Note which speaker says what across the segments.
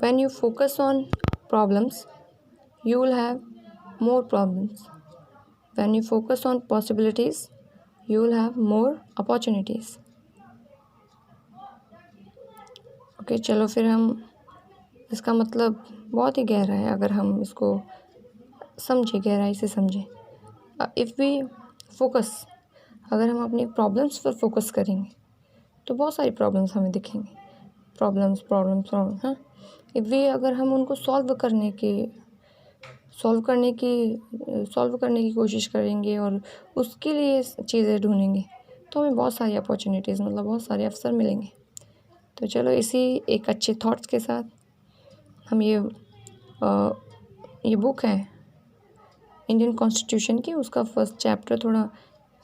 Speaker 1: when you focus on problems you will have more problems. When you focus on possibilities you will have more opportunities. Okay चलो फिर हम इसका मतलब बहुत ही गहरा है, अगर हम इसको समझें, गहराई से समझें. इफ़ वी फोकस, अगर हम अपनी प्रॉब्लम्स पर फोकस करेंगे तो बहुत सारी प्रॉब्लम्स हमें दिखेंगी. प्रॉब्लम्स प्रॉब्लम्स प्रॉब्लम, हाँ. इफ़ वी, अगर हम उनको सॉल्व करने की कोशिश करेंगे और उसके लिए चीज़ें ढूंढेंगे तो हमें बहुत सारी अपॉर्चुनिटीज़, मतलब बहुत सारे अवसर मिलेंगे. तो चलो इसी एक अच्छे थॉट्स के साथ हम ये बुक है इंडियन कॉन्स्टिट्यूशन की, उसका फर्स्ट चैप्टर थोड़ा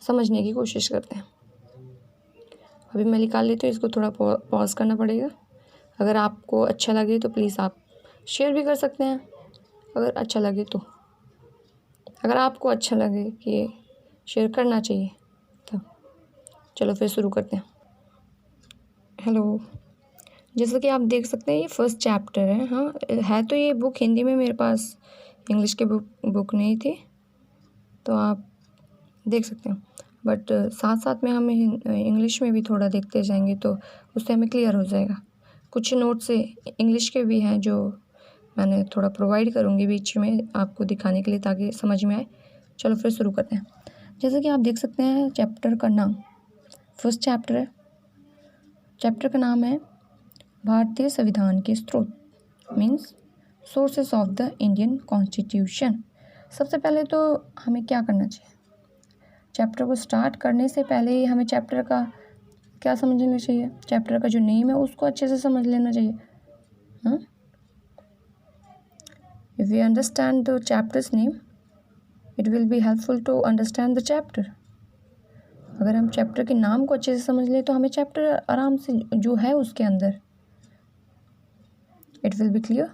Speaker 1: समझने की कोशिश करते हैं. अभी मैं निकाल लेती हूँ, इसको थोड़ा पॉज करना पड़ेगा. अगर आपको अच्छा लगे तो प्लीज़ आप शेयर भी कर सकते हैं, अगर अच्छा लगे तो. अगर आपको अच्छा लगे कि शेयर करना चाहिए तो चलो फिर शुरू करते हैं. हेलो, जैसा कि आप देख सकते हैं ये फर्स्ट चैप्टर है. हाँ है तो ये बुक हिंदी में, मेरे पास इंग्लिश की बुक नहीं थी तो आप देख सकते हैं. बट साथ साथ में हमें इंग्लिश में भी थोड़ा देखते जाएंगे तो उससे हमें क्लियर हो जाएगा. कुछ नोट्स इंग्लिश के भी हैं जो मैंने थोड़ा प्रोवाइड करूँगी बीच में आपको दिखाने के लिए ताकि समझ में आए. चलो फिर शुरू करते हैं. जैसा कि आप देख सकते हैं चैप्टर का नाम, फर्स्ट चैप्टर है. चैप्टर का नाम है भारतीय संविधान के स्रोत, means sources of the Indian constitution. सबसे पहले तो हमें क्या करना चाहिए, चैप्टर को स्टार्ट करने से पहले ही हमें चैप्टर का क्या समझ लेना चाहिए, चैप्टर का जो नेम है उसको अच्छे से समझ लेना चाहिए. हाँ, if we understand the chapters name it will be helpful to understand the chapter. अगर हम चैप्टर के नाम को अच्छे से समझ लें तो हमें चैप्टर आराम से जो है उसके अंदर इट विल बी क्लियर,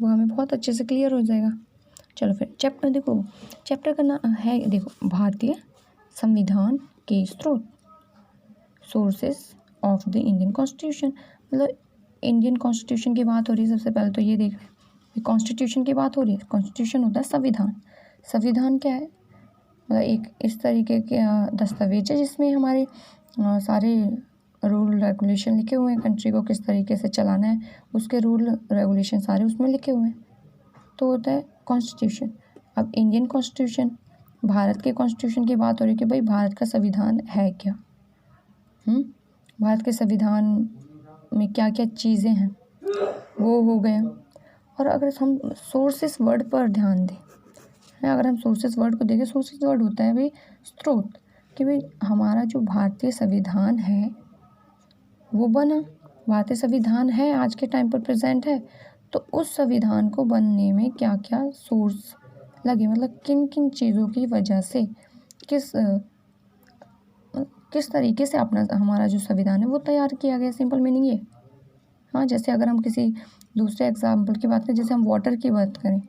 Speaker 1: वो हमें बहुत अच्छे से क्लियर हो जाएगा. चलो फिर चैप्टर देखो, चैप्टर का नाम है, देखो, भारतीय संविधान के स्रोत, sources of the Indian constitution. मतलब इंडियन कॉन्स्टिट्यूशन की बात हो रही है. सबसे पहले तो ये देख रहे हैं कॉन्स्टिट्यूशन की बात हो रही है. कॉन्स्टिट्यूशन होता है संविधान. संविधान क्या है, मतलब एक इस तरीके के दस्तावेज है जिसमें हमारे सारे रूल रेगुलेशन लिखे हुए हैं. कंट्री को किस तरीके से चलाना है उसके रूल रेगुलेशन सारे उसमें लिखे हुए हैं. तो होता है कॉन्स्टिट्यूशन. अब इंडियन कॉन्स्टिट्यूशन, भारत के कॉन्स्टिट्यूशन की बात हो रही है कि भाई भारत का संविधान है क्या. भारत के संविधान में क्या क्या चीज़ें हैं वो हो गए. और अगर हम सोर्सेस वर्ड पर ध्यान दें, अगर हम सोर्सेस वर्ड को देखें, सोर्सेस वर्ड होता है भाई स्रोत, कि भाई हमारा जो भारतीय संविधान है वो बना, भारतीय संविधान है आज के टाइम पर प्रेजेंट है, तो उस संविधान को बनने में क्या क्या सोर्स लगे, मतलब किन किन चीज़ों की वजह से किस तरीके से अपना हमारा जो संविधान है वो तैयार किया गया. सिंपल मीनिंग ये. हाँ, जैसे अगर हम किसी दूसरे एग्जाम्पल की बात करें, जैसे हम वाटर की बात करें.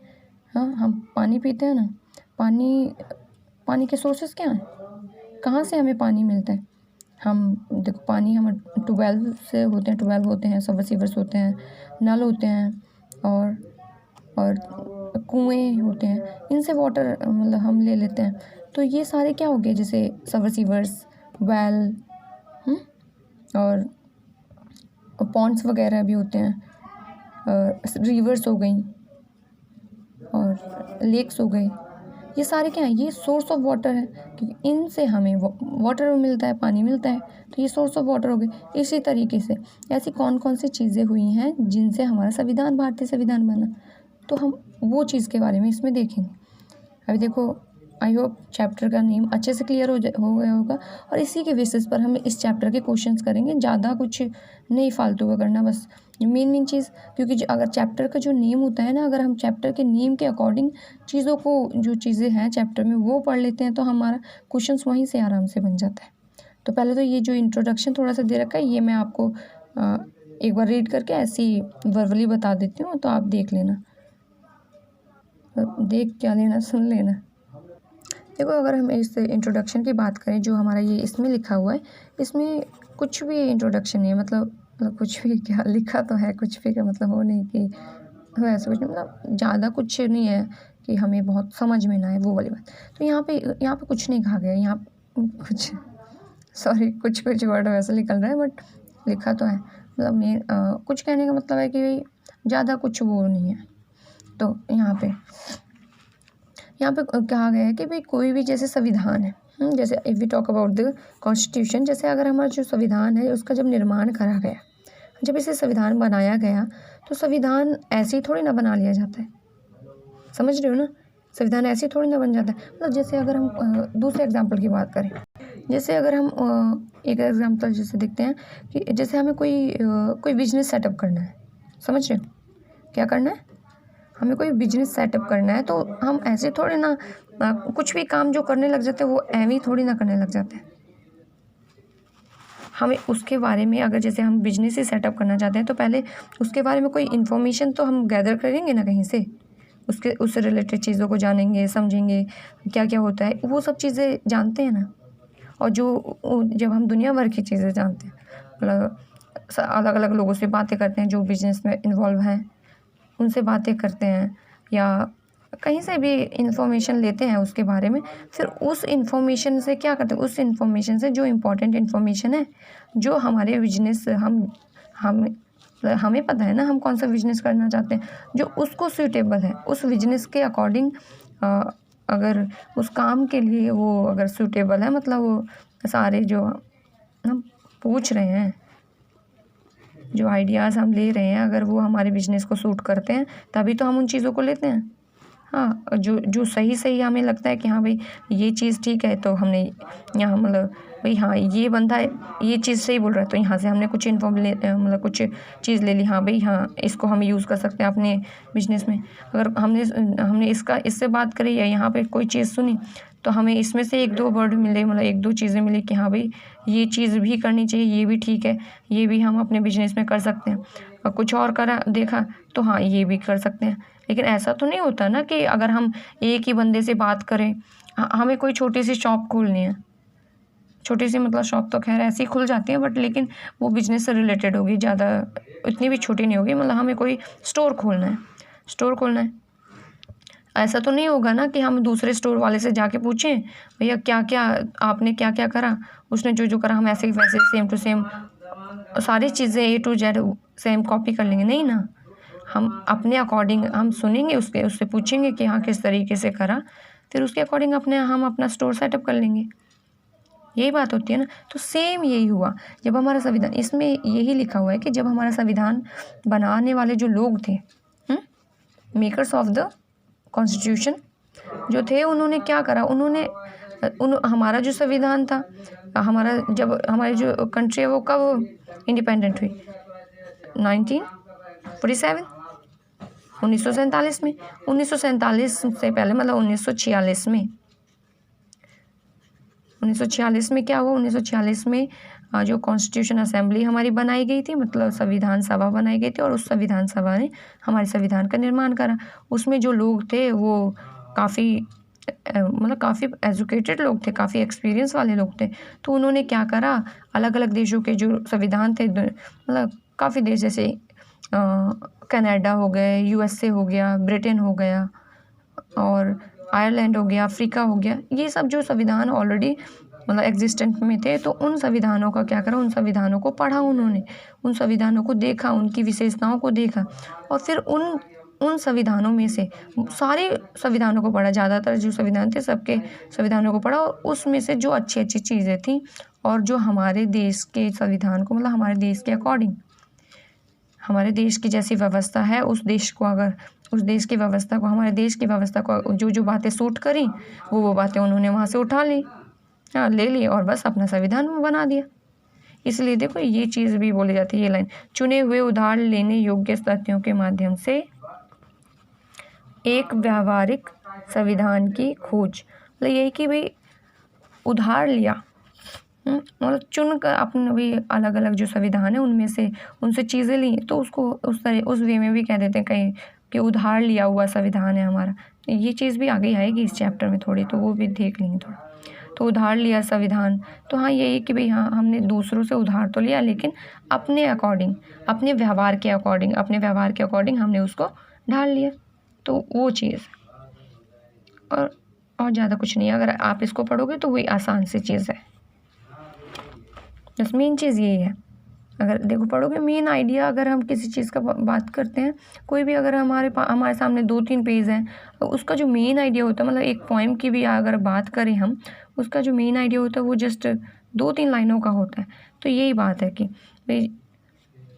Speaker 1: हाँ, हम पानी पीते हैं ना, पानी के सोर्सेस क्या हैं, कहाँ से हमें पानी मिलता है. हम देखो पानी हम ट्यूबवेल से होते हैं, ट्यूबवेल होते हैं, सब रिसीवर्स होते हैं, नल होते हैं और कुएँ होते हैं. इनसे वाटर मतलब हम ले लेते हैं. तो ये सारे क्या हो गए, जैसे सब रिसीवर्स, वेल और पॉन्ड्स वगैरह भी होते हैं, रिवर्स हो गई और लेक्स हो गए. ये सारे क्या हैं, ये सोर्स ऑफ वाटर है, क्योंकि इनसे हमें वाटर मिलता है, पानी मिलता है, तो ये सोर्स ऑफ वाटर हो गए. इसी तरीके से ऐसी कौन कौन सी चीज़ें हुई हैं जिनसे हमारा संविधान, भारतीय संविधान बना, तो हम वो चीज़ के बारे में इसमें देखेंगे. अभी देखो, आई होप चैप्टर का नेम अच्छे से क्लियर हो गया होगा. और इसी के बेसिस पर हम इस चैप्टर के क्वेश्चंस करेंगे, ज़्यादा कुछ नहीं फालतू का करना, बस मेन चीज़. क्योंकि अगर चैप्टर का जो नेम होता है ना, अगर हम चैप्टर के नेम के अकॉर्डिंग चीज़ों को, जो चीज़ें हैं चैप्टर में वो पढ़ लेते हैं तो हमारा क्वेश्चंस वहीं से आराम से बन जाता है. तो पहले तो ये जो इंट्रोडक्शन थोड़ा सा दे रखा है, ये मैं आपको एक बार रीड करके ऐसी वर्बली बता देती हूँ, तो आप देख लेना, देख क्या लेना, सुन लेना. देखो, अगर हम इस इंट्रोडक्शन की बात करें जो हमारा ये इसमें लिखा हुआ है, इसमें कुछ भी इंट्रोडक्शन नहीं है, मतलब मतलब कुछ भी क्या लिखा तो है, कुछ भी का मतलब वो नहीं कि वैसे कुछ नहीं, मतलब ज़्यादा कुछ नहीं है कि हमें बहुत समझ में ना आए, वो वाली बात। तो यहाँ पे कुछ नहीं कहा गया, यहाँ कुछ सॉरी कुछ कुछ वर्ड वैसे निकल रहा है, बट लिखा तो है। मतलब मैं कुछ कहने का मतलब है कि भाई ज़्यादा कुछ वो नहीं है। तो यहाँ पे कहा गया है कि भाई कोई भी जैसे संविधान है, जैसे if we talk about the constitution, जैसे अगर हमारा जो संविधान है उसका जब निर्माण करा गया, जब इसे संविधान बनाया गया, तो संविधान ऐसे ही थोड़ी ना बना लिया जाता है, समझ रहे हो ना। संविधान ऐसे ही थोड़ी ना बन जाता है। मतलब जैसे अगर हम दूसरे एग्जाम्पल की बात करें, जैसे अगर हम एक एग्जाम्पल जैसे देखते हैं कि जैसे हमें कोई बिजनेस सेटअप करना है, समझ रहे हो क्या करना है, हमें कोई बिजनेस सेटअप करना है, तो हम ऐसे थोड़ी ना कुछ भी काम जो करने लग जाते हैं वो ऐਵੇਂ ही थोड़ी ना करने लग जाते हैं। हमें उसके बारे में, अगर जैसे हम बिजनेस ही सेटअप करना चाहते हैं, तो पहले उसके बारे में कोई इन्फॉर्मेशन तो हम गैदर करेंगे ना कहीं से, उससे रिलेटेड चीज़ों को जानेंगे, समझेंगे क्या क्या होता है, वो सब चीज़ें जानते हैं ना। और जब हम दुनिया भर की चीज़ें जानते हैं, मतलब अलग अलग लोगों से बातें करते हैं जो बिजनेस में इन्वॉल्व हैं, उनसे बातें करते हैं या कहीं से भी इंफॉर्मेशन लेते हैं उसके बारे में, फिर उस इंफॉर्मेशन से क्या करते हैं, उस इंफॉर्मेशन से जो इम्पोर्टेंट इन्फॉर्मेशन है, जो हमारे बिजनेस हमें पता है ना हम कौन सा बिजनेस करना चाहते हैं, जो उसको सूटेबल है, उस बिजनेस के अकॉर्डिंग अगर उस काम के लिए वो अगर सूटेबल है, मतलब वो सारे जो हम पूछ रहे हैं, जो आइडियाज़ हम ले रहे हैं, अगर वो हमारे बिजनेस को सूट करते हैं, तभी तो हम उन चीज़ों को लेते हैं। हाँ, जो सही हमें लगता है कि हाँ भाई ये चीज़ ठीक है, तो हमने यहाँ मतलब भाई हाँ ये बंदा ये चीज़ सही बोल रहा है, तो यहाँ से हमने कुछ मतलब कुछ चीज़ ले ली, हाँ भाई हाँ इसको हम यूज़ कर सकते हैं अपने बिजनेस में। अगर हमने इससे बात करी या यहाँ पे कोई चीज़ सुनी, तो हमें इसमें से एक दो वर्ड मिले, मतलब एक दो चीज़ें मिली कि हाँ भाई ये चीज़ भी करनी चाहिए, ये भी ठीक है, ये भी हम अपने बिजनेस में कर सकते हैं। और कुछ और करा देखा तो हाँ ये भी कर सकते हैं। लेकिन ऐसा तो नहीं होता ना कि अगर हम एक ही बंदे से बात करें, हमें कोई छोटी सी शॉप खोलनी है, छोटी सी मतलब शॉप तो खैर ऐसी खुल जाती है, बट लेकिन वो बिजनेस से रिलेटेड होगी, ज़्यादा इतनी भी छोटी नहीं होगी, मतलब हमें कोई स्टोर खोलना है। ऐसा तो नहीं होगा ना कि हम दूसरे स्टोर वाले से जाके पूछें भैया आपने क्या क्या करा, उसने जो करा हम ऐसे वैसे सेम टू सेम सारी चीज़ें A to Z same copy कर लेंगे, नहीं ना। हम अपने अकॉर्डिंग हम सुनेंगे, उससे पूछेंगे कि हाँ किस तरीके से करा, फिर उसके अकॉर्डिंग हम अपना स्टोर सेटअप कर लेंगे। यही बात होती है ना। तो सेम यही हुआ जब हमारा संविधान, इसमें यही लिखा हुआ है कि जब हमारा संविधान बनाने वाले जो लोग थे, मेकर्स ऑफ द कॉन्स्टिट्यूशन जो थे, उन्होंने क्या करा, हमारा जो संविधान था, जब हमारी जो कंट्री है वो कब इंडिपेंडेंट हुई, 1947 1947 में। 1947 से पहले मतलब 1946 में 1946 में क्या हुआ, 1946 में जो कॉन्स्टिट्यूशन असेंबली हमारी बनाई गई थी, मतलब संविधान सभा बनाई गई थी, और उस संविधान सभा ने हमारे संविधान का निर्माण करा। उसमें जो लोग थे वो काफ़ी एजुकेटेड लोग थे, काफ़ी एक्सपीरियंस वाले लोग थे। तो उन्होंने क्या करा, अलग अलग देशों के जो संविधान थे, मतलब काफ़ी देश जैसे कनाडा हो गए, USA हो गया, ब्रिटेन हो गया, और आयरलैंड हो गया, अफ्रीका हो गया, ये सब जो संविधान ऑलरेडी मतलब एग्जिस्टेंट में थे, तो उन संविधानों का क्या करा, उन संविधानों को पढ़ा उन्होंने, उन संविधानों को देखा, उनकी विशेषताओं को देखा, और फिर उन संविधानों में से सारे संविधानों को पढ़ा, ज़्यादातर जो संविधान थे सबके संविधानों को पढ़ा, और उसमें से जो अच्छी अच्छी चीज़ें थी और जो हमारे देश के संविधान को, मतलब हमारे देश के अकॉर्डिंग, हमारे देश की जैसी व्यवस्था है, उस देश की व्यवस्था को, हमारे देश की व्यवस्था को जो बातें सूट करी, वो बातें उन्होंने वहाँ से उठा ली, ले ली, और बस अपना संविधान बना दिया। इसलिए देखो ये चीज़ भी बोली जाती है, ये लाइन, चुने हुए उधार लेने योग्य तथ्यों के माध्यम से एक व्यावहारिक संविधान की खोज, मतलब यही कि भाई उधार लिया, मतलब चुन कर अपने भी अलग अलग जो संविधान है उनसे चीज़ें ली, तो उसको उस वे में भी कह देते हैं कहीं कि उधार लिया हुआ संविधान है हमारा। ये चीज़ भी आगे आएगी इस चैप्टर में थोड़ी, तो वो भी देख लेंगे थोड़ा। तो उधार लिया संविधान, तो हाँ यही कि भाई हाँ हमने दूसरों से उधार तो लिया लेकिन अपने अकॉर्डिंग, अपने व्यवहार के अकॉर्डिंग हमने उसको ढाल लिया, तो वो चीज़। और ज़्यादा कुछ नहीं है, अगर आप इसको पढ़ोगे तो वही आसान सी चीज़ है, बस मेन चीज़ यही है। अगर देखो पढ़ोगे मेन आइडिया, अगर हम किसी चीज़ का बात करते हैं, कोई भी अगर हमारे सामने 2-3 पेज हैं, तो उसका जो मेन आइडिया होता है, मतलब एक पोएम की भी अगर बात करें हम, उसका जो मेन आइडिया होता है वो जस्ट 2-3 लाइनों का होता है। तो यही बात है कि भाई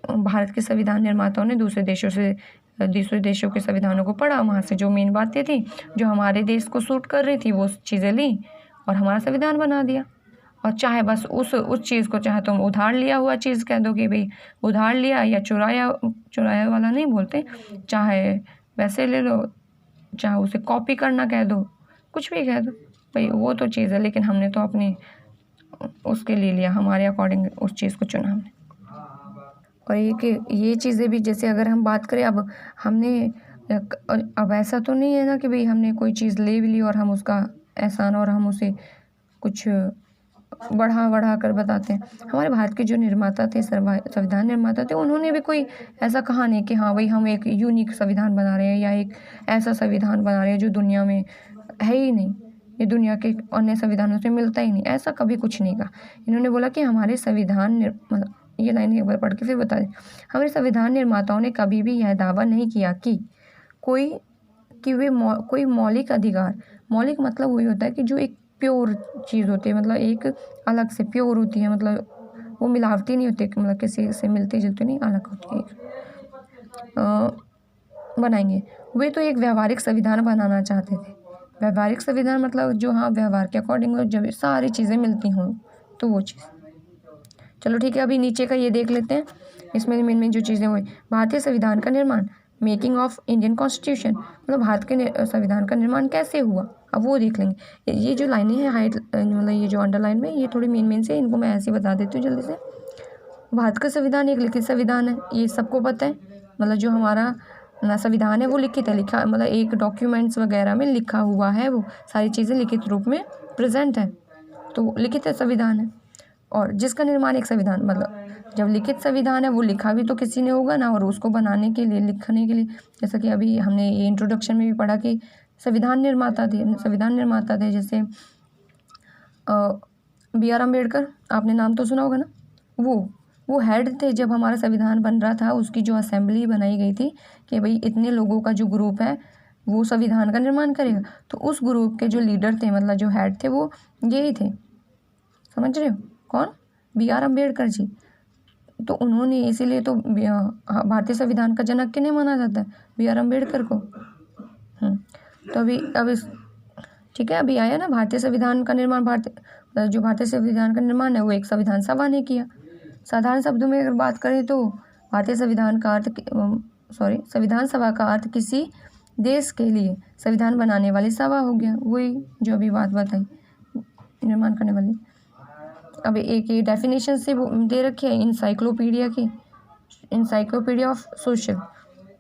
Speaker 1: भारत के संविधान निर्माताओं ने दूसरे देशों के संविधानों को पढ़ा, वहाँ से जो मेन बातें थी जो हमारे देश को सूट कर रही थी वो चीज़ें ली और हमारा संविधान बना दिया। और चाहे बस उस चीज़ को चाहे तुम उधार लिया हुआ चीज़ कह दो कि भाई उधार लिया, या चुराया वाला नहीं बोलते, चाहे वैसे ले लो, चाहे उसे कॉपी करना कह दो, कुछ भी कह दो, भाई वो तो चीज़ है, लेकिन हमने तो अपने उसके ले लिया, हमारे अकॉर्डिंग उस चीज़ को चुना हमने। और ये चीज़ें भी, जैसे अगर हम बात करें, अब ऐसा तो नहीं है ना कि भाई हमने कोई चीज़ ले भी ली और हम उसका एहसान और हम उसे कुछ बढ़ा कर बताते हैं। हमारे भारत के जो निर्माता थे, संविधान निर्माता थे, उन्होंने भी कोई ऐसा कहा नहीं कि हाँ भाई हम एक यूनिक संविधान बना रहे हैं या एक ऐसा संविधान बना रहे हैं जो दुनिया में है ही नहीं, ये दुनिया के अन्य संविधानों से मिलता ही नहीं, ऐसा कभी कुछ नहीं कहा। इन्होंने बोला कि हमारे ये लाइन एक बार पढ़ के फिर बता दें। हमारे संविधान निर्माताओं ने कभी भी यह दावा नहीं किया कि कोई मौलिक अधिकार, मौलिक मतलब वही होता है कि जो एक प्योर चीज़ होती है, मतलब एक अलग से प्योर होती है, मतलब वो मिलावटी नहीं होती, मतलब किसी से मिलती जुलती नहीं, अलग होती है, बनाएंगे। वे तो एक व्यवहारिक संविधान बनाना चाहते थे। व्यवहारिक संविधान मतलब जो हाँ व्यवहार के अकॉर्डिंग हो, जब सारी चीज़ें मिलती हों तो वो चीज़। चलो ठीक है, अभी नीचे का ये देख लेते हैं। इसमें मेन जो चीज़ें हुई, भारतीय संविधान का निर्माण, मेकिंग ऑफ इंडियन कॉन्स्टिट्यूशन, मतलब भारत के संविधान का निर्माण कैसे हुआ, अब वो देख लेंगे। ये जो लाइनें हैं हाइट, मतलब ये जो अंडरलाइन में, ये थोड़ी मेन से, इनको मैं ऐसे ही बता देती हूँ जल्दी से। भारत का संविधान एक लिखित संविधान है, ये सबको पता है, मतलब जो हमारा संविधान है वो लिखित है, लिखा मतलब एक डॉक्यूमेंट्स वगैरह में लिखा हुआ है, वो सारी चीज़ें लिखित रूप में प्रेजेंट है, तो लिखित संविधान है। और जिसका निर्माण एक संविधान, मतलब जब लिखित संविधान है वो लिखा भी तो किसी ने होगा ना, और उसको बनाने के लिए, लिखने के लिए, जैसा कि अभी हमने ये इंट्रोडक्शन में भी पढ़ा कि संविधान निर्माता थे जैसे B.R. अम्बेडकर, आपने नाम तो सुना होगा ना, वो हेड थे जब हमारा संविधान बन रहा था, उसकी जो असेंबली बनाई गई थी कि भाई इतने लोगों का जो ग्रुप है वो संविधान का निर्माण करेगा, तो उस ग्रुप के जो लीडर थे, मतलब जो हेड थे, वो यही थे, समझ रहे हो कौन? B.R. अम्बेडकर जी। तो उन्होंने, इसीलिए तो भारतीय संविधान का जनक किन्हें माना जाता है? B.R. अम्बेडकर को। तो अभी ठीक है, अभी आया ना भारतीय संविधान का निर्माण, भारतीय संविधान का निर्माण है वो एक संविधान सभा ने किया। साधारण शब्दों में अगर बात करें तो भारतीय संविधान सभा का अर्थ किसी देश के लिए संविधान बनाने वाली सभा हो गया, वही जो अभी बात बताई, निर्माण करने वाली। अब एक ये डेफिनेशन से दे रखी है इंसाइक्लोपीडिया ऑफ सोशल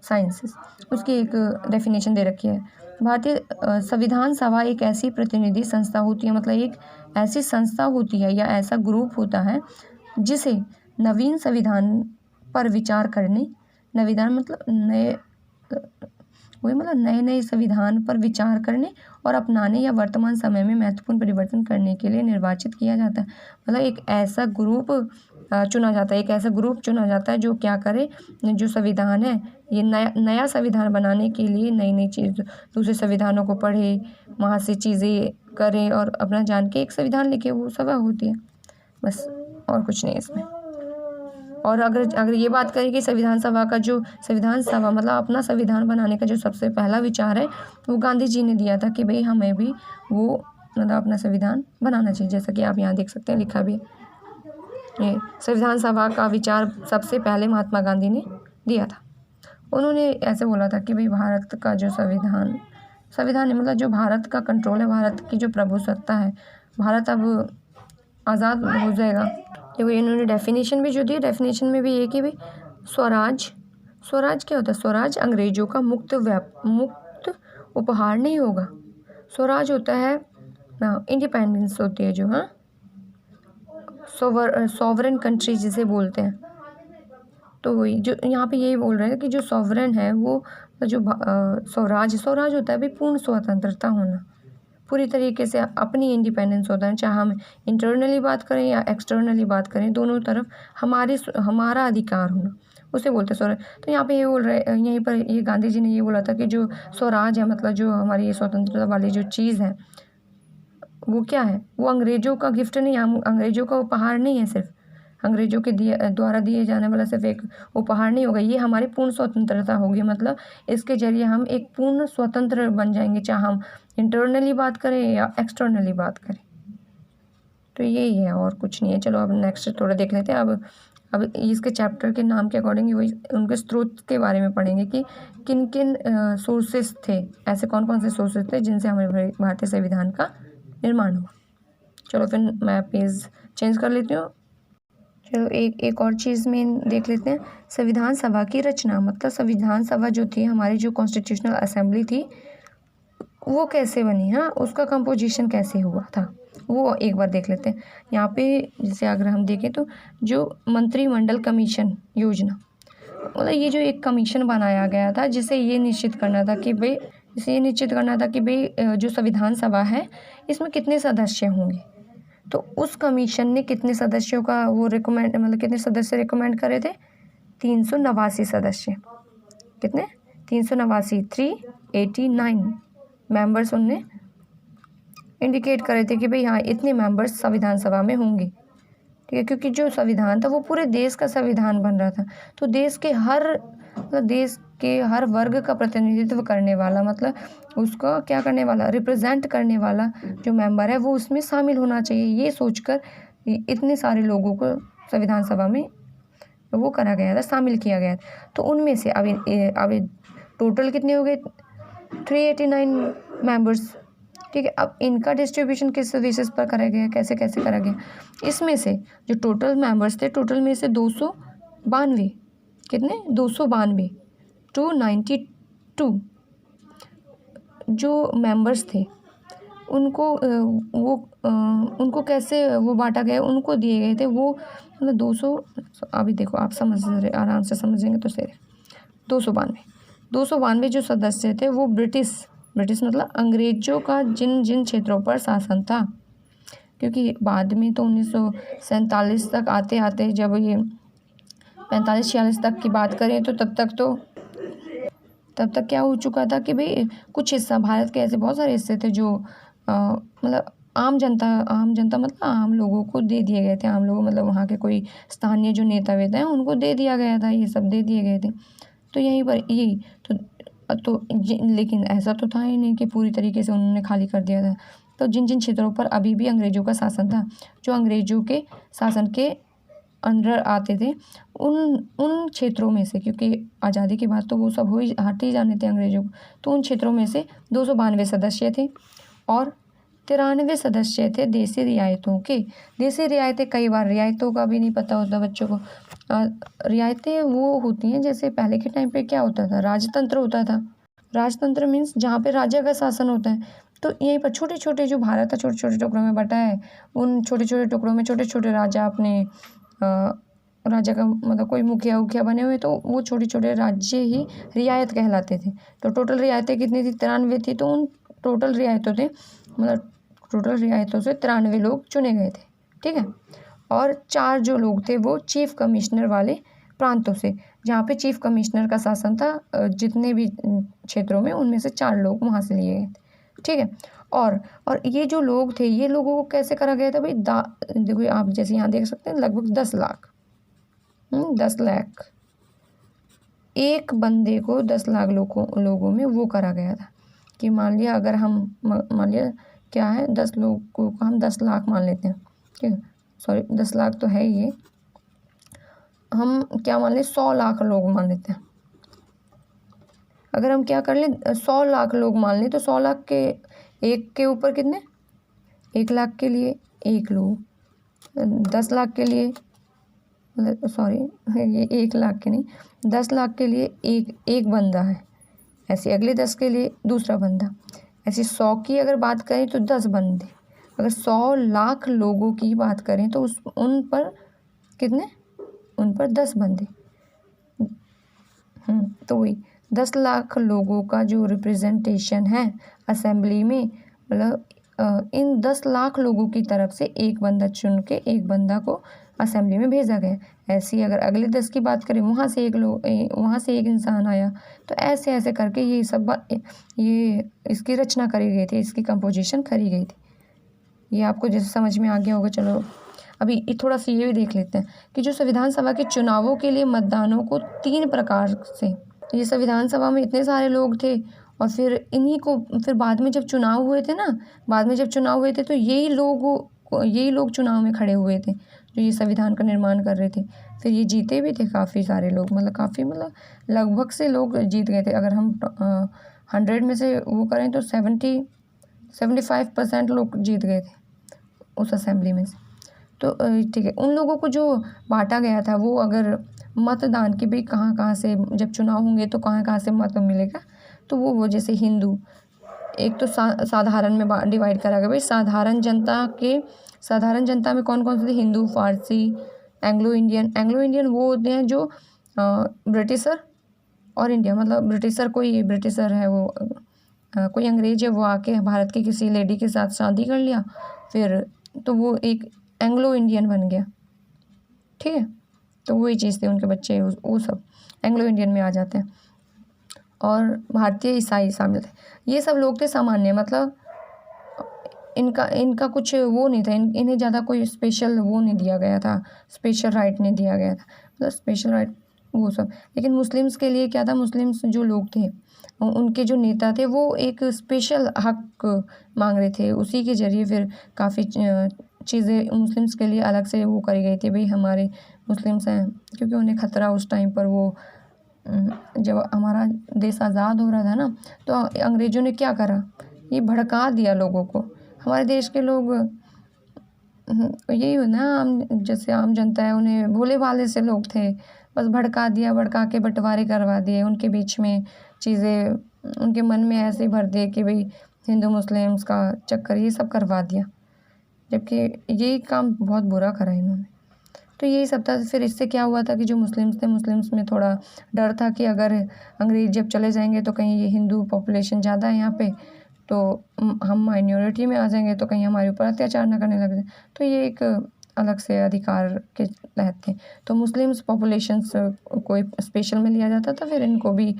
Speaker 1: साइंसेस, उसकी एक डेफिनेशन दे रखी है। भारतीय संविधान सभा एक ऐसी प्रतिनिधि संस्था होती है, मतलब एक ऐसी संस्था होती है या ऐसा ग्रुप होता है जिसे नवीन संविधान पर विचार करने, नवीन मतलब नए संविधान पर विचार करने और अपनाने या वर्तमान समय में महत्वपूर्ण परिवर्तन करने के लिए निर्वाचित किया जाता है। मतलब एक ऐसा ग्रुप चुना जाता है जो क्या करे, जो संविधान है ये नया संविधान बनाने के लिए नई चीज़, दूसरे संविधानों को पढ़े, वहाँ से चीज़ें करे और अपना जान के एक संविधान लिखे, वो सभा होती है, बस और कुछ नहीं इसमें। और अगर ये बात करें कि संविधान सभा मतलब अपना संविधान बनाने का जो सबसे पहला विचार है वो गांधी जी ने दिया था कि भाई हमें भी वो मतलब अपना संविधान बनाना चाहिए, जैसा कि आप यहाँ देख सकते हैं लिखा भी है। ये संविधान सभा का विचार सबसे पहले महात्मा गांधी ने दिया था। उन्होंने ऐसे बोला था कि भाई भारत का जो संविधान है, मतलब जो भारत का कंट्रोल है, भारत की जो प्रभुसत्ता है, भारत अब आज़ाद हो जाएगा। देखो इन्होंने डेफिनेशन भी जो दी, डेफिनेशन में भी ये कि भाई स्वराज क्या होता है? स्वराज अंग्रेजों का मुक्त उपहार नहीं होगा। स्वराज होता है इंडिपेंडेंस होती है जो, हाँ, सॉवरेन कंट्री जिसे बोलते हैं। तो वही जो यहाँ पे यही बोल रहे हैं कि जो सॉवरेन है वो जो स्वराज होता है भी पूर्ण स्वतंत्रता होना, पूरी तरीके से अपनी इंडिपेंडेंस होता है, चाहे हम इंटरनली बात करें या एक्सटर्नली बात करें, दोनों तरफ हमारा अधिकार होना, उसे बोलते हैं स्वराज। तो यहाँ पे ये बोल रहे, यहीं पर ये गांधी जी ने ये बोला था कि जो स्वराज है मतलब जो हमारी ये स्वतंत्रता वाली जो चीज़ है वो क्या है, वो अंग्रेजों का गिफ्ट नहीं, अंग्रेजों का उपहार नहीं है, सिर्फ अंग्रेजों के द्वारा दिए जाने वाला सिर्फ एक उपहार नहीं होगा, ये हमारी पूर्ण स्वतंत्रता होगी। मतलब इसके जरिए हम एक पूर्ण स्वतंत्र बन जाएंगे, चाहे हम इंटरनली बात करें या एक्सटर्नली बात करें। तो यही है और कुछ नहीं है। चलो अब नेक्स्ट थोड़ा देख लेते हैं। अब इसके चैप्टर के नाम के अकॉर्डिंग वही उनके स्रोत के बारे में पढ़ेंगे कि किन किन सोर्सेस थे, ऐसे कौन कौन से सोर्सेस थे जिनसे हमारे भारतीय संविधान का निर्माण हुआ। चलो फिर मैं पेज चेंज कर लेती हूँ। चलो एक और चीज़ में देख लेते हैं, संविधान सभा की रचना। मतलब संविधान सभा जो थी, हमारी जो कॉन्स्टिट्यूशनल असेंबली थी, वो कैसे बनी, हाँ, उसका कंपोजिशन कैसे हुआ था वो एक बार देख लेते हैं। यहाँ पे जैसे अगर हम देखें तो जो मंत्रिमंडल कमीशन योजना, मतलब ये जो एक कमीशन बनाया गया था जिसे ये निश्चित करना था कि भाई जो संविधान सभा है इसमें कितने सदस्य होंगे। तो उस कमीशन ने कितने सदस्यों का वो रिकमेंड, मतलब कितने सदस्य रिकमेंड करे थे, 389 सदस्य। कितने, 389, 389 मेंबर्स उनने इंडिकेट करे थे कि भाई हाँ इतने मेंबर्स संविधान सभा में होंगे। ठीक है, क्योंकि जो संविधान था वो पूरे देश का संविधान बन रहा था, तो देश के हर वर्ग का प्रतिनिधित्व करने वाला, मतलब उसका क्या करने वाला, रिप्रेजेंट करने वाला जो मेंबर है वो उसमें शामिल होना चाहिए। ये सोचकर इतने सारे लोगों को संविधान सभा में वो करा गया था, शामिल किया गया। तो उनमें से अब टोटल कितने हो गए, 389 मेंबर्स। ठीक है, अब इनका डिस्ट्रीब्यूशन किस बेसिस पर करा गया, कैसे कैसे करा गया। इसमें से जो टोटल मेंबर्स थे, टोटल में से 292, कितने, 292, 292 जो मेंबर्स थे उनको कैसे वो बांटा गया, उनको दिए गए थे वो, मतलब 200, अभी देखो आप समझ रहे, आराम से समझेंगे तो सही। 292 जो सदस्य थे वो ब्रिटिश मतलब अंग्रेजों का जिन क्षेत्रों पर शासन था, क्योंकि बाद में तो 1947 तक आते जब ये 45-46 तक की बात करें तो तब तक क्या हो चुका था कि भाई कुछ हिस्सा, भारत के ऐसे बहुत सारे हिस्से थे जो मतलब आम जनता मतलब आम लोगों को दे दिए गए थे। आम लोगों मतलब वहाँ के कोई स्थानीय जो नेता वेता हैं उनको दे दिया गया था, ये सब दे दिए गए थे। तो यहीं पर यही लेकिन ऐसा तो था ही नहीं कि पूरी तरीके से उन्होंने खाली कर दिया था। तो जिन क्षेत्रों पर अभी भी अंग्रेजों का शासन था, जो अंग्रेजों के शासन के अंडर आते थे, उन क्षेत्रों में से, क्योंकि आज़ादी के बाद तो वो सब हट ही जाने थे अंग्रेजों को, तो उन क्षेत्रों में से 292 सदस्य थे और 93 सदस्य थे देसी रियायतों के। देसी रियायतें, कई बार रियायतों का भी नहीं पता होता बच्चों को। रियायतें वो होती हैं जैसे पहले के टाइम पे क्या होता था, राजतंत्र होता था। राजतंत्र मीन्स जहाँ पे राजा का शासन होता है। तो यहीं पर छोटे छोटे जो भारत है छोटे छोटे टुकड़ों में बटा है, उन छोटे छोटे टुकड़ों में छोटे छोटे राजा अपने राजा का मतलब कोई मुखिया बने हुए, तो वो छोटे छोटे राज्य ही रियायत कहलाते थे। तो टोटल रियायतें कितनी थी, 93 थी। तो उन टोटल रियायतों से 93 लोग चुने गए थे। ठीक है, और 4 जो लोग थे वो चीफ कमिश्नर वाले प्रांतों से, जहाँ पे चीफ कमिश्नर का शासन था जितने भी क्षेत्रों में, उनमें से 4 लोग वहाँ से लिए गए थे। ठीक है, और ये जो लोग थे, ये लोगों को कैसे करा गया था भाई, देखो आप जैसे यहाँ देख सकते हैं, लगभग 10 लाख 10 लाख एक बंदे को 10 लाख लोगों में वो करा गया था कि मान लिया अगर हम मान लिया क्या है, 10 लोगों को हम 10 लाख मान लेते हैं। ठीक है, सॉरी 10 लाख तो है ये, हम क्या मान लें, 100 लाख लोग मान लेते हैं। अगर हम क्या कर लें, 100 लाख लोग मान लें, तो 100 लाख के एक के ऊपर कितने, 1 लाख के लिए 1 लोग, 10 लाख के लिए, सॉरी ये 1 लाख के नहीं, 10 लाख के लिए एक बंदा है, ऐसे अगले 10 के लिए दूसरा बंदा, ऐसे 100 की अगर बात करें तो 10 बंदे, अगर 100 लाख लोगों की बात करें तो उन पर कितने, उन पर 10 बंदे। तो वही 10 लाख लोगों का जो रिप्रेजेंटेशन है असेंबली में, मतलब इन 10 लाख लोगों की तरफ से एक बंदा चुन के एक बंदा को असेंबली में भेजा गया। ऐसे ही अगर अगले 10 की बात करें, वहाँ से एक इंसान आया। तो ऐसे ऐसे करके ये इसकी रचना करी गई थी, इसकी कंपोजिशन करी गई थी। ये आपको जैसे समझ में आ गया होगा। चलो अभी थोड़ा सा ये भी देख लेते हैं कि जो संविधान सभा के चुनावों के लिए मतदानों को 3 प्रकार से, ये संविधान सभा में इतने सारे लोग थे और फिर इन्हीं को फिर बाद में जब चुनाव हुए थे ना, बाद में जब चुनाव हुए थे तो यही लोग चुनाव में खड़े हुए थे जो ये संविधान का निर्माण कर रहे थे। फिर ये जीते भी थे काफ़ी सारे लोग, मतलब लगभग से लोग जीत गए थे। अगर हम 100 में से वो करें तो 75% लोग जीत गए थे उस असेंबली में से। तो ठीक है, उन लोगों को जो बांटा गया था वो अगर मतदान की भी कहाँ कहाँ से जब चुनाव होंगे तो कहाँ कहाँ से मत मिलेगा, तो वो जैसे हिंदू, एक तो साधारण में डिवाइड करा गया भाई। साधारण जनता में कौन कौन से थे, हिंदू, फारसी, एंग्लो इंडियन वो होते हैं जो ब्रिटिशर और इंडिया, मतलब कोई ब्रिटिशर है, वो कोई अंग्रेज है, वो आके भारत की किसी लेडी के साथ शादी कर लिया, फिर तो वो एक एंग्लो इंडियन बन गया। ठीक है, तो वही चीज़ थी, उनके बच्चे वो सब एंग्लो इंडियन में आ जाते हैं। और भारतीय ईसाई शामिल थे। ये सब लोग थे सामान्य, मतलब इनका कुछ वो नहीं था, इन्हें ज़्यादा कोई स्पेशल वो नहीं दिया गया था, स्पेशल राइट नहीं दिया गया था, मतलब स्पेशल राइट वो सब। लेकिन मुस्लिम्स के लिए क्या था, मुस्लिम्स जो लोग थे उनके जो नेता थे वो एक स्पेशल हक मांग रहे थे, उसी के ज़रिए फिर काफ़ी चीज़ें मुस्लिम्स के लिए अलग से वो करी गई थी। भाई हमारे मुस्लिम्स हैं, क्योंकि उन्हें खतरा उस टाइम पर वो जब हमारा देश आज़ाद हो रहा था ना, तो अंग्रेज़ों ने क्या करा, ये भड़का दिया लोगों को। हमारे देश के लोग यही हो ना, जैसे आम जनता है, उन्हें भोले भाले से लोग थे, बस भड़का दिया, भड़का के बंटवारे करवा दिए, उनके बीच में चीज़ें उनके मन में ऐसे भर दिए कि भाई हिंदू मुस्लिम्स का चक्कर, ये सब करवा दिया, जबकि यही काम बहुत बुरा करा इन्होंने। तो यही सब था। फिर इससे क्या हुआ था कि जो मुस्लिम्स थे, मुस्लिम्स में थोड़ा डर था कि अगर अंग्रेज जब चले जाएंगे तो कहीं ये हिंदू पॉपुलेशन ज़्यादा है यहाँ पे, तो हम माइनॉरिटी में आ जाएंगे तो कहीं हमारे ऊपर अत्याचार ना करने लग जाए। तो ये एक अलग से अधिकार के तहत थे, तो मुस्लिम्स पॉपुलेशंस को स्पेशल में लिया जाता था। फिर इनको भी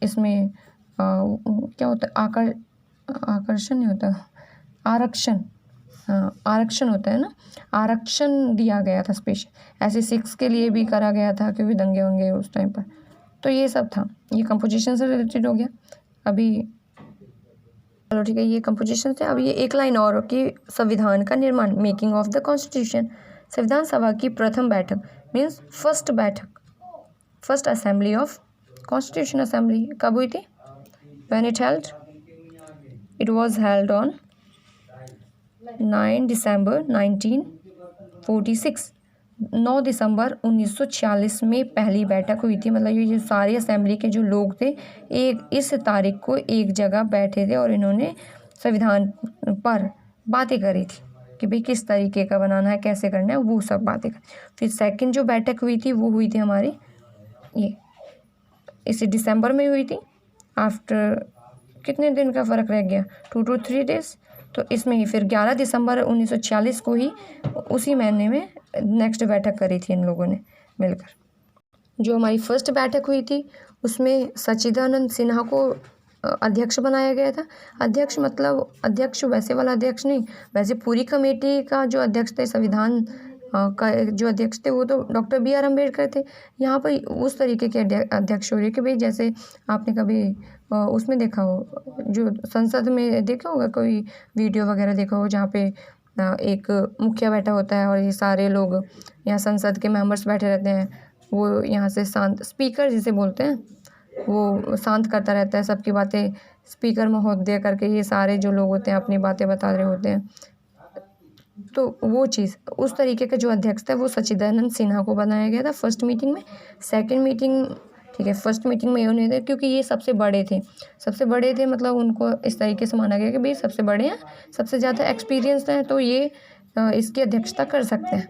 Speaker 1: इसमें क्या होता है, आकर्षण नहीं होता, आरक्षण, हाँ आरक्षण होता है ना, आरक्षण दिया गया था स्पेशल। ऐसे सिक्स के लिए भी करा गया था क्योंकि दंगे वंगे उस टाइम पर। तो ये सब था, ये कंपोजिशन से रिलेटेड हो गया। अभी चलो ठीक है, ये कंपोजिशन से। अब ये एक लाइन और कि संविधान का निर्माण, मेकिंग ऑफ द कॉन्स्टिट्यूशन। संविधान सभा की प्रथम बैठक मीन्स फर्स्ट बैठक, first assembly of constitution assembly कब हुई थी, when it was held on 9 दिसंबर 1946। 9 दिसंबर 1946 में पहली बैठक हुई थी। मतलब ये सारी असेंबली के जो लोग थे एक इस तारीख को एक जगह बैठे थे और इन्होंने संविधान पर बातें करी थी कि भाई किस तरीके का बनाना है, कैसे करना है, वो सब बातें करी। फिर सेकंड जो बैठक हुई थी वो हुई थी हमारी ये इसी दिसंबर में हुई थी। आफ्टर कितने दिन का फ़र्क रह गया, 2 to 3 days। तो इसमें ही फिर 11 दिसंबर 1946 को ही उसी महीने में नेक्स्ट बैठक करी थी इन लोगों ने मिलकर। जो हमारी फर्स्ट बैठक हुई थी उसमें सच्चिदानंद सिन्हा को अध्यक्ष बनाया गया था। अध्यक्ष मतलब अध्यक्ष वैसे वाला अध्यक्ष नहीं, वैसे पूरी कमेटी का जो अध्यक्ष थे, संविधान का जो अध्यक्ष थे वो तो डॉक्टर BR अम्बेडकर थे। यहाँ पर उस तरीके के अध्यक्ष हो रही है कि भाई जैसे आपने कभी उसमें देखा हो, जो संसद में देखा होगा कोई वीडियो वगैरह देखा हो जहाँ पे एक मुखिया बैठा होता है और ये सारे लोग यहाँ संसद के मेंबर्स बैठे रहते हैं, वो यहाँ से शांत, स्पीकर जिसे बोलते हैं, वो शांत करता रहता है सबकी बातें, स्पीकर महोदय करके ये सारे जो लोग होते हैं अपनी बातें बता रहे होते हैं। तो वो चीज़ उस तरीके का जो अध्यक्ष था वो सच्चिदानंद सिन्हा को बनाया गया था फर्स्ट मीटिंग में। सेकंड मीटिंग ठीक है। फर्स्ट मीटिंग में ये नहीं थे क्योंकि ये सबसे बड़े थे, मतलब उनको इस तरीके से माना गया कि भाई सबसे बड़े हैं, सबसे ज़्यादा एक्सपीरियंस्ड हैं, तो ये इसकी अध्यक्षता कर सकते हैं।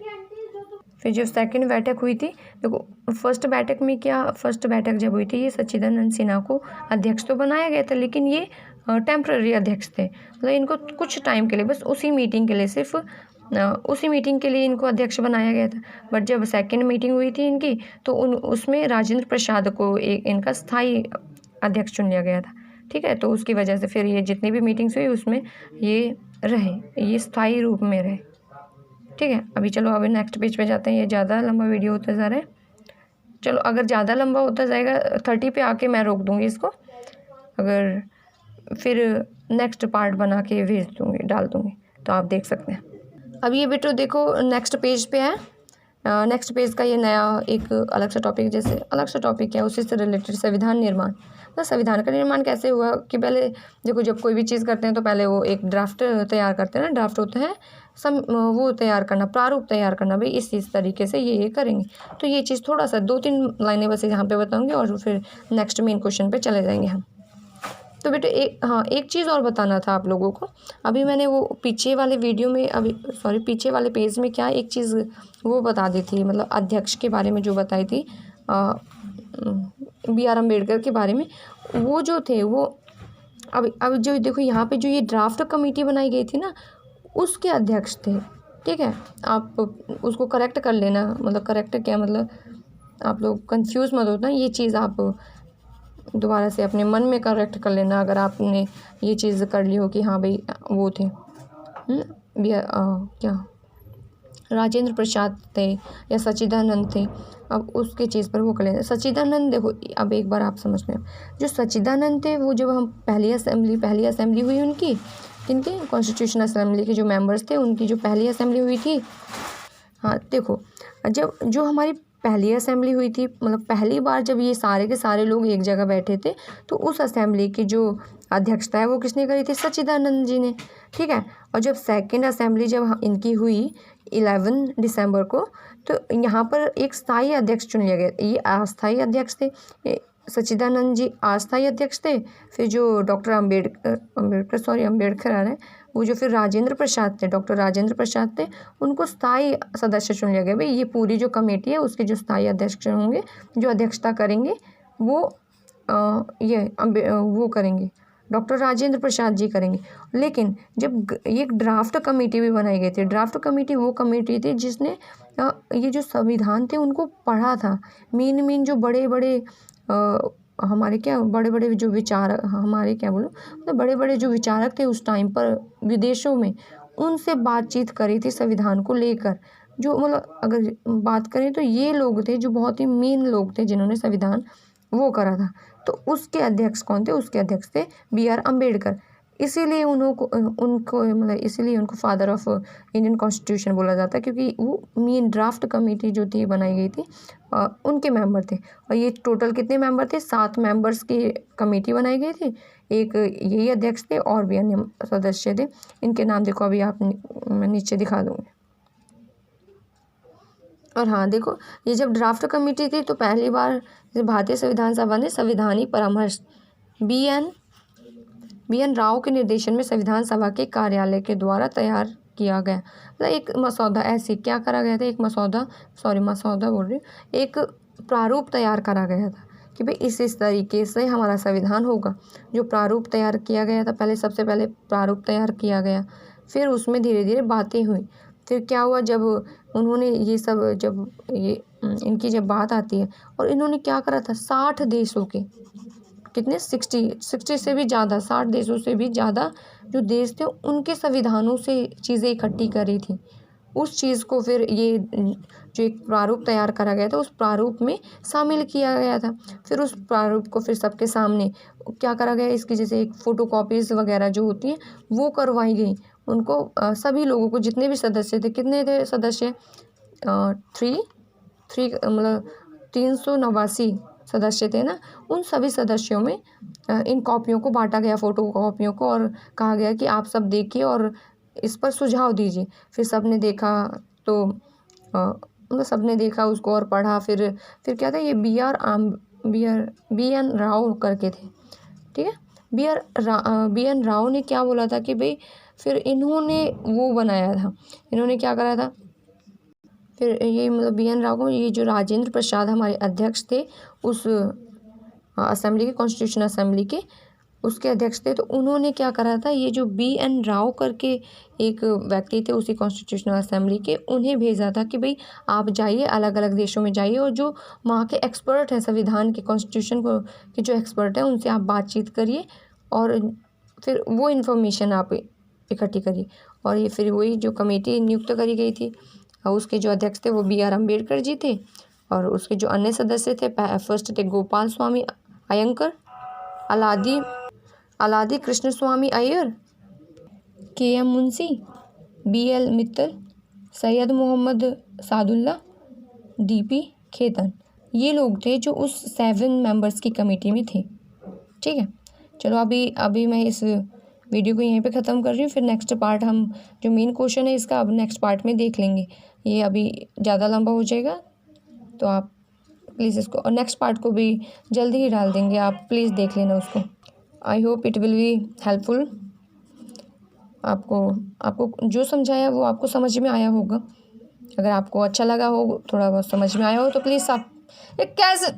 Speaker 1: फिर जो सेकंड बैठक हुई थी, देखो फर्स्ट बैठक जब हुई थी, ये सच्चिदानंद सिन्हा को अध्यक्ष तो बनाया गया था, लेकिन ये टेम्पररी अध्यक्ष थे, मतलब इनको कुछ टाइम के लिए, बस उसी मीटिंग के लिए, सिर्फ उसी मीटिंग के लिए इनको अध्यक्ष बनाया गया था। बट जब सेकंड मीटिंग हुई थी इनकी, तो उसमें राजेंद्र प्रसाद को इनका स्थायी अध्यक्ष चुन लिया गया था। ठीक है, तो उसकी वजह से फिर ये जितनी भी मीटिंग्स हुई उसमें ये स्थायी रूप में रहे। ठीक है, अभी चलो अभी नेक्स्ट पेज पे जाते हैं। ये ज़्यादा लंबा वीडियो होता जा रहा है। चलो अगर ज़्यादा लंबा होता जाएगा 30 पे आके मैं रोक दूँगी इसको, अगर फिर नेक्स्ट पार्ट बना के डाल दूँगी, तो आप देख सकते हैं। अब ये बेटो देखो नेक्स्ट पेज पे है। नेक्स्ट पेज का ये नया एक अलग सा टॉपिक, जैसे अलग सा टॉपिक है उसी से रिलेटेड संविधान निर्माण। मतलब संविधान का निर्माण कैसे हुआ कि पहले देखो, जब कोई भी चीज़ करते हैं तो पहले वो एक ड्राफ्ट तैयार करते हैं ना, ड्राफ्ट होता है वो तैयार करना, प्रारूप तैयार करना, भाई इस तरीके से ये करेंगे। तो ये चीज़ थोड़ा सा 2-3 लाइनें बस यहाँ पे बताऊँगी और फिर नेक्स्ट मेन क्वेश्चन पे चले जाएंगे हम। तो बेटे एक चीज़ और बताना था आप लोगों को। अभी मैंने वो पीछे वाले पीछे वाले पेज में क्या एक चीज़ वो बता दी थी, मतलब अध्यक्ष के बारे में जो बताई थी BR अम्बेडकर के बारे में, वो जो थे वो अब जो देखो यहाँ पे जो ये ड्राफ्ट कमेटी बनाई गई थी ना, उसके अध्यक्ष थे। ठीक है, आप उसको करेक्ट कर लेना, मतलब करेक्ट क्या मतलब, आप लोग कंफ्यूज मत होना, ये चीज़ आप दोबारा से अपने मन में करेक्ट कर लेना अगर आपने ये चीज़ कर ली हो कि हाँ भाई वो थे क्या राजेंद्र प्रसाद थे या सच्चिदानंद थे। अब उसके चीज़ पर वो कर लेना। सच्चिदानंद देखो, अब एक बार आप समझ लें, जो सच्चिदानंद थे वो जब हम पहली असेंबली हुई उनकी, किनकी, कॉन्स्टिट्यूशन असेंबली के जो मेंबर्स थे उनकी जो पहली असेंबली हुई थी। हाँ देखो, जब जो हमारी पहली असेंबली हुई थी, मतलब पहली बार जब ये सारे के सारे लोग एक जगह बैठे थे, तो उस असेंबली की जो अध्यक्षता है वो किसने करी थी, सच्चिदानंद जी ने। ठीक है, और जब सेकंड असेंबली जब इनकी हुई 11 दिसंबर को, तो यहाँ पर एक स्थायी अध्यक्ष चुन लिया गया। ये अस्थायी अध्यक्ष थे, सच्चिदानंद जी अस्थायी अध्यक्ष थे। फिर जो डॉक्टर अम्बेडकर आ रहे हैं, वो जो फिर डॉक्टर राजेंद्र प्रसाद थे, उनको स्थायी सदस्य चुन लिया गया। भाई ये पूरी जो कमेटी है उसके जो स्थायी अध्यक्ष होंगे, जो अध्यक्षता करेंगे वो वो करेंगे, डॉक्टर राजेंद्र प्रसाद जी करेंगे। लेकिन जब एक ड्राफ्ट कमेटी भी बनाई गई थी, ड्राफ्ट कमेटी वो कमेटी थी जिसने ये जो संविधान थे उनको पढ़ा था। मेन जो बड़े बड़े हमारे क्या बड़े बड़े जो विचारक, हमारे क्या बोलो, मतलब बड़े बड़े जो विचारक थे उस टाइम पर विदेशों में, उनसे बातचीत करी थी संविधान को लेकर। जो मतलब अगर बात करें तो ये लोग थे जो बहुत ही मेन लोग थे जिन्होंने संविधान वो करा था। तो उसके अध्यक्ष कौन थे, उसके अध्यक्ष थे BR अम्बेडकर। इसीलिए उनको फादर ऑफ इंडियन कॉन्स्टिट्यूशन बोला जाता है, क्योंकि वो मेन ड्राफ्ट कमेटी जो थी बनाई गई थी उनके मेंबर थे। और ये टोटल कितने मेंबर थे, 7 मेंबर्स की कमेटी बनाई गई थी। एक यही अध्यक्ष थे और भी अन्य सदस्य थे। इनके नाम देखो, अभी मैं नीचे दिखा दूँगी। और हाँ देखो, ये जब ड्राफ्ट कमेटी थी तो पहली बार भारतीय संविधान सभा ने संविधानिक परामर्श BN राव के निर्देशन में संविधान सभा के कार्यालय के द्वारा तैयार किया गया। मतलब एक मसौदा, ऐसे क्या करा गया था, एक मसौदा बोल रही हूँ, एक प्रारूप तैयार करा गया था कि भाई इस तरीके से हमारा संविधान होगा। जो प्रारूप तैयार किया गया था, सबसे पहले प्रारूप तैयार किया गया, फिर उसमें धीरे धीरे बातें हुई। फिर क्या हुआ, जब उन्होंने ये सब, जब ये इनकी जब बात आती है, और इन्होंने क्या करा था, 60 देशों के, कितने 60 से भी ज़्यादा, 60 देशों से भी ज़्यादा जो देश थे उनके संविधानों से चीज़ें इकट्ठी करी थी। उस चीज़ को फिर ये जो एक प्रारूप तैयार करा गया था उस प्रारूप में शामिल किया गया था। फिर उस प्रारूप को फिर सबके सामने क्या करा गया, इसकी जैसे एक फ़ोटोकॉपीज़ वगैरह जो होती हैं वो करवाई गई। उनको सभी लोगों को, जितने भी सदस्य थे, कितने थे सदस्य, 389 सदस्य थे ना, उन सभी सदस्यों में इन कॉपियों को बांटा गया, फ़ोटो कॉपियों को, और कहा गया कि आप सब देखिए और इस पर सुझाव दीजिए। फिर सब ने देखा, तो मतलब सब ने देखा उसको और पढ़ा। फिर क्या था, ये बी एन राव करके थे, ठीक है। बी एन राव ने क्या बोला था कि भाई फिर इन्होंने वो बनाया था, इन्होंने क्या करा था, फिर ये मतलब बी एन राव को, ये जो राजेंद्र प्रसाद हमारे अध्यक्ष थे उस असेंबली के, कॉन्स्टिट्यूशन असेंबली के, उसके अध्यक्ष थे, तो उन्होंने क्या करा था, ये जो बी एन राव करके एक व्यक्ति थे उसी कॉन्स्टिट्यूशनल असेंबली के, उन्हें भेजा था कि भाई आप जाइए अलग अलग देशों में जाइए और जो वहाँ के एक्सपर्ट हैं संविधान के, कॉन्स्टिट्यूशन को के जो एक्सपर्ट हैं उनसे आप बातचीत करिए और फिर वो इन्फॉर्मेशन आप इकट्ठी करिए। और ये फिर वही जो कमेटी नियुक्त करी गई थी और उसके जो अध्यक्ष थे वो बी आर अम्बेडकर जी थे और उसके जो अन्य सदस्य थे, फर्स्ट थे Gopal Swami अयंकर, अलादी Krishna Swami Iyer, K M Munshi, B L Mittal, Syed Mohammad Saadulla, D P Khaitan. ये लोग थे जो उस 7 मेंबर्स की कमेटी में थे, ठीक है। चलो अभी मैं इस वीडियो को यहीं पे ख़त्म कर रही हूँ, फिर नेक्स्ट पार्ट हम जो मेन क्वेश्चन है इसका अब नेक्स्ट पार्ट में देख लेंगे। ये अभी ज़्यादा लंबा हो जाएगा तो आप प्लीज़ इसको, और नेक्स्ट पार्ट को भी जल्दी ही डाल देंगे, आप प्लीज़ देख लेना उसको। I hope it will be helpful. आपको जो समझाया वो आपको समझ में आया होगा। अगर आपको अच्छा लगा हो, थोड़ा बहुत समझ में आया हो तो प्लीज़ आप कैसे